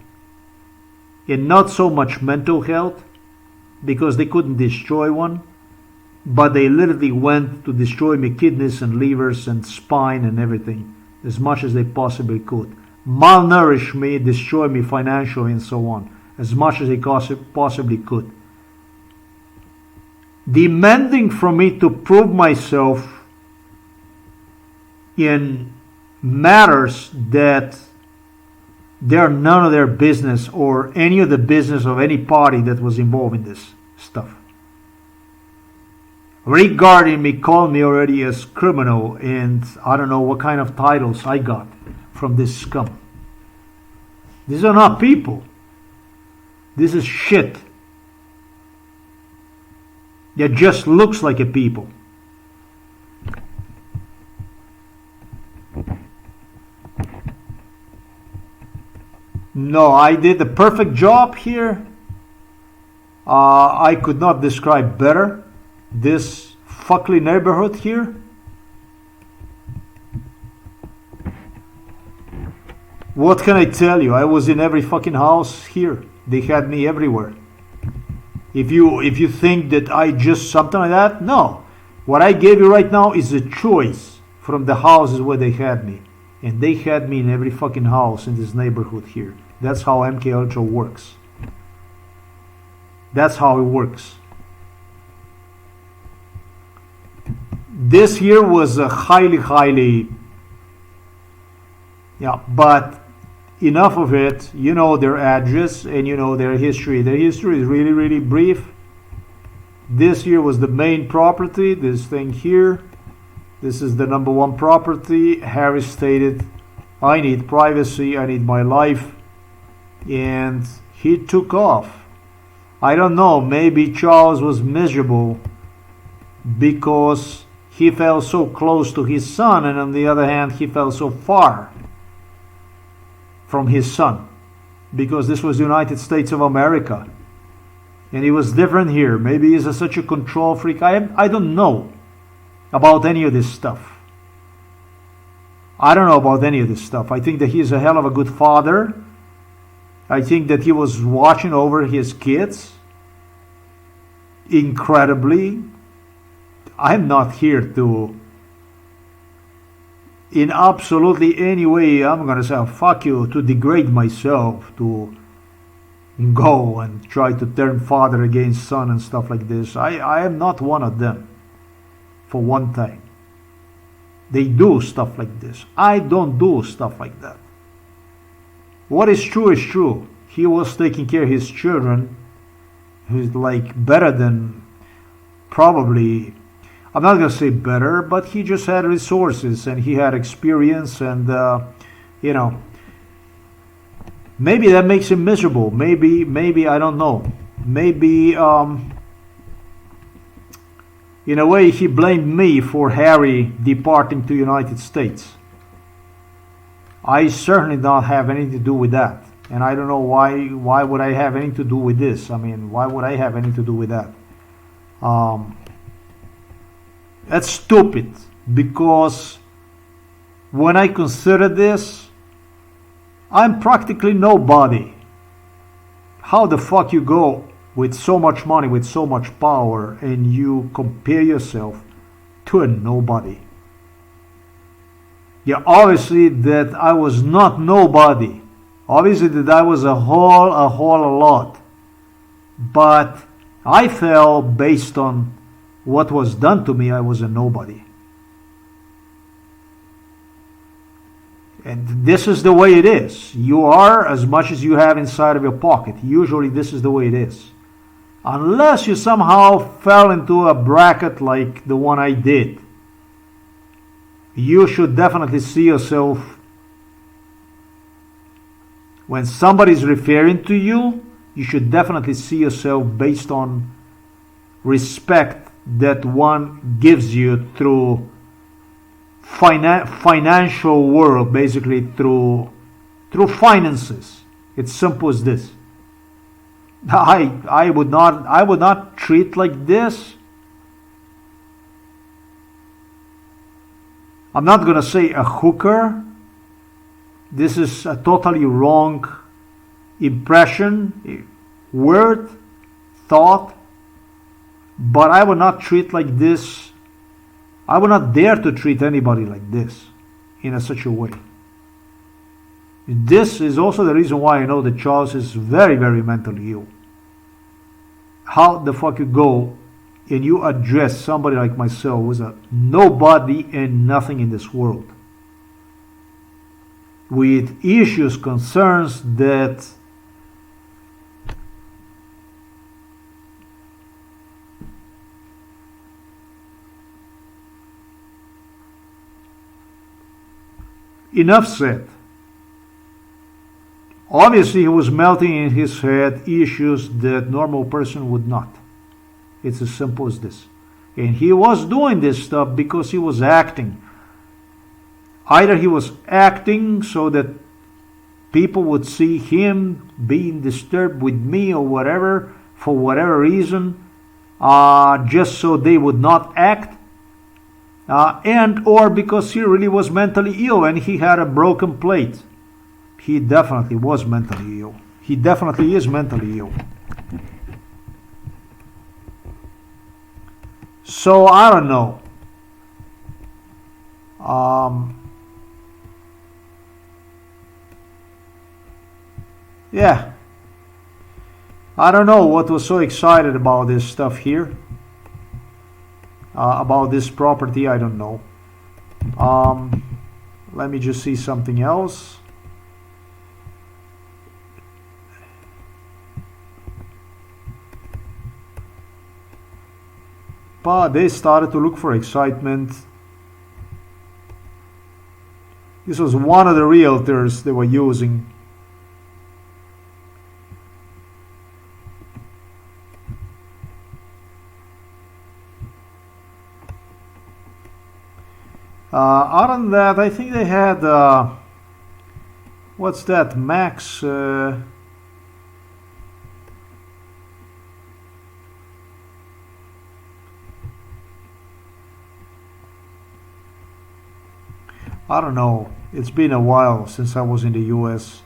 and not so much mental health, because they couldn't destroy one, but they literally went to destroy my kidneys and livers and spine and everything as much as they possibly could. Malnourish me, destroy me financially and so on, as much as they possibly could. Demanding from me to prove myself in matters that they're none of their business, or any of the business of any party that was involved in this stuff. Regarding me, called me already as criminal, and I don't know what kind of titles I got from this scum. These are not people. This is shit. That just looks like a people. No, I did the perfect job here. I could not describe better this fuckly neighborhood here. What can I tell you? I was in every fucking house here. They had me everywhere. If you think that I just something like that, no. What I gave you right now is a choice from the houses where they had me. And they had me in every fucking house in this neighborhood here. That's how MK Ultra works. That's how it works. This here was a highly, yeah, but enough of it. You know their address and you know their history. Their history is really brief. This here was the main property, this thing here. This is the number one property. Harris stated, I need privacy, I need my life. And he took off. I don't know, maybe Charles was miserable because he felt so close to his son, and on the other hand, he felt so far from his son, because this was the United States of America. And he was different here. Maybe he's such a control freak. I don't know about any of this stuff. I don't know about any of this stuff. I think that he's a hell of a good father. I think that he was watching over his kids incredibly. I'm not here to, in absolutely any way, I'm going to say, fuck you, to degrade myself, to go and try to turn father against son and stuff like this. I am not one of them, for one thing. They do stuff like this. I don't do stuff like that. What is true is true. He was taking care of his children. He's like better than, probably, I'm not going to say better, but he just had resources and he had experience, and you know, maybe that makes him miserable. Maybe I don't know. Maybe in a way he blamed me for Harry departing to United States. I certainly don't have anything to do with that, and I don't know why would I have anything to do with this. I mean, why would I have anything to do with that? That's stupid, because when I consider this, I'm practically nobody. How the fuck you go with so much money, with so much power, and you compare yourself to a nobody? Yeah, obviously that I was not nobody. Obviously that I was a whole lot. But I felt, based on what was done to me, I was a nobody. And this is the way it is. You are as much as you have inside of your pocket. Usually this is the way it is. Unless you somehow fell into a bracket like the one I did. You should definitely see yourself, when somebody's referring to you, you should definitely see yourself based on respect that one gives you through financial world, basically through finances. It's simple as this. I would not treat like this I'm not gonna say a hooker. This is a totally wrong impression, word, thought, but I would not treat like this. I would not dare to treat anybody like this in such a way. This is also the reason why I know that Charles is very, very mentally ill. How the fuck you go and you address somebody like myself who's a nobody and nothing in this world with issues, concerns that enough said. Obviously, he was melting in his head issues that normal person would not. It's as simple as this. And he was doing this stuff because he was acting. Either he was acting so that people would see him being disturbed with me or whatever, for whatever reason, just so they would not act, and or because he really was mentally ill and he had a broken plate. He definitely was mentally ill. He definitely is mentally ill. So I don't know. Yeah. I don't know what was so excited about this stuff here. About this property, I don't know. Let me just see something else. But they started to look for excitement. This was one of the realtors they were using. Other than that, I think they had, what's that, Max, I don't know, it's been a while since I was in the US,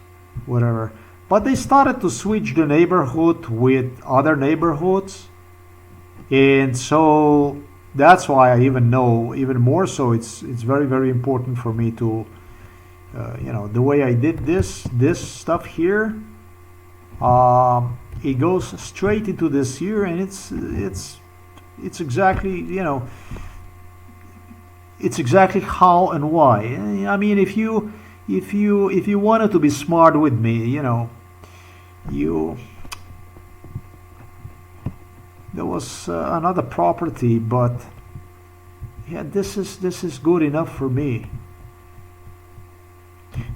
whatever. But they started to switch the neighborhood with other neighborhoods. And so that's why I even know, even more so, it's very, very important for me to, you know, the way I did this stuff here, it goes straight into this here, and it's exactly, you know, it's exactly how and why. I mean, if you wanted to be smart with me, you know, there was another property, but yeah, this is good enough for me.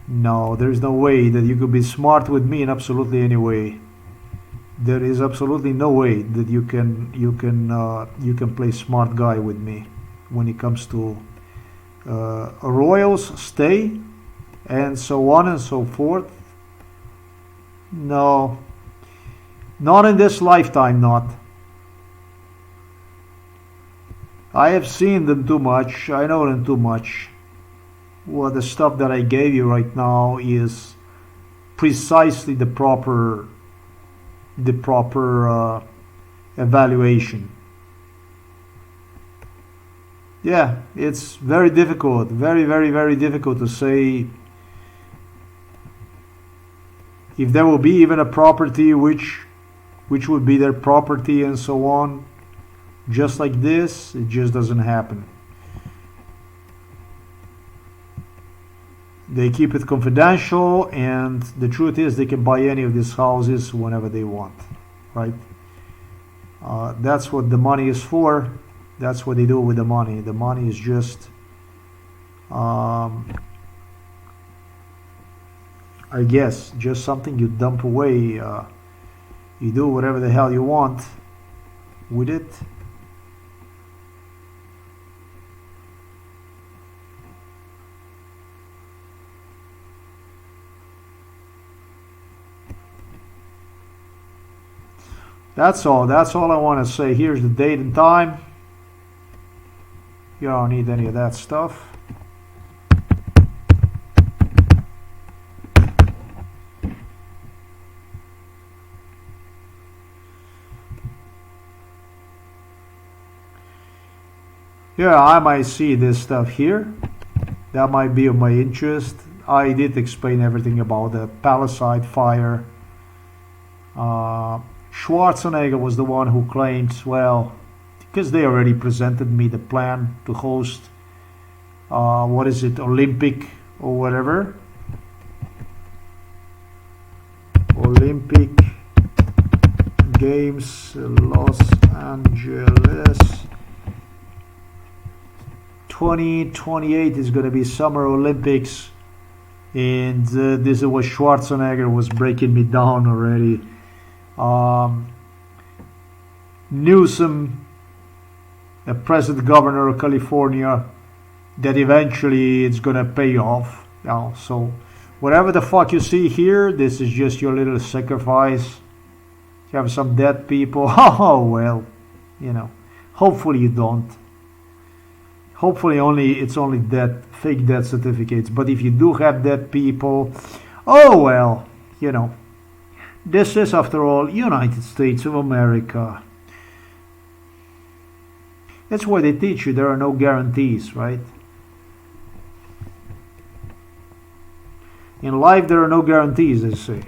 No, there's no way that you could be smart with me in absolutely any way. There is absolutely no way that you can play smart guy with me when it comes to a Royals stay and so on and so forth. No, not in this lifetime, not. I have seen them too much. I know them too much. Well, the stuff that I gave you right now is precisely the proper evaluation. Yeah, it's very difficult, very, very, very difficult to say if there will be even a property which would be their property and so on. Just like this, it just doesn't happen. They keep it confidential, and the truth is they can buy any of these houses whenever they want, right? That's what the money is for. That's what they do with the money. The money is just, I guess, just something you dump away. You do whatever the hell you want with it. That's all I want to say. Here's the date and time. You don't need any of that stuff. Yeah, I might see this stuff here. That might be of my interest. I did explain everything about the Palisade fire. Schwarzenegger was the one who claimed, well, because they already presented me the plan to host, what is it, Olympic or whatever. Olympic Games Los Angeles 2028 is going to be Summer Olympics, and this is what Schwarzenegger was breaking me down already. Newsom, the president governor of California, that eventually it's going to pay off. So whatever the fuck you see here, this is just your little sacrifice. You have some dead people. Oh well, hopefully you don't. Hopefully it's only dead, fake death certificates. But if you do have dead people, oh well, this is after all United States of America. That's why they teach you there are no guarantees, right? In life there are no guarantees, they say.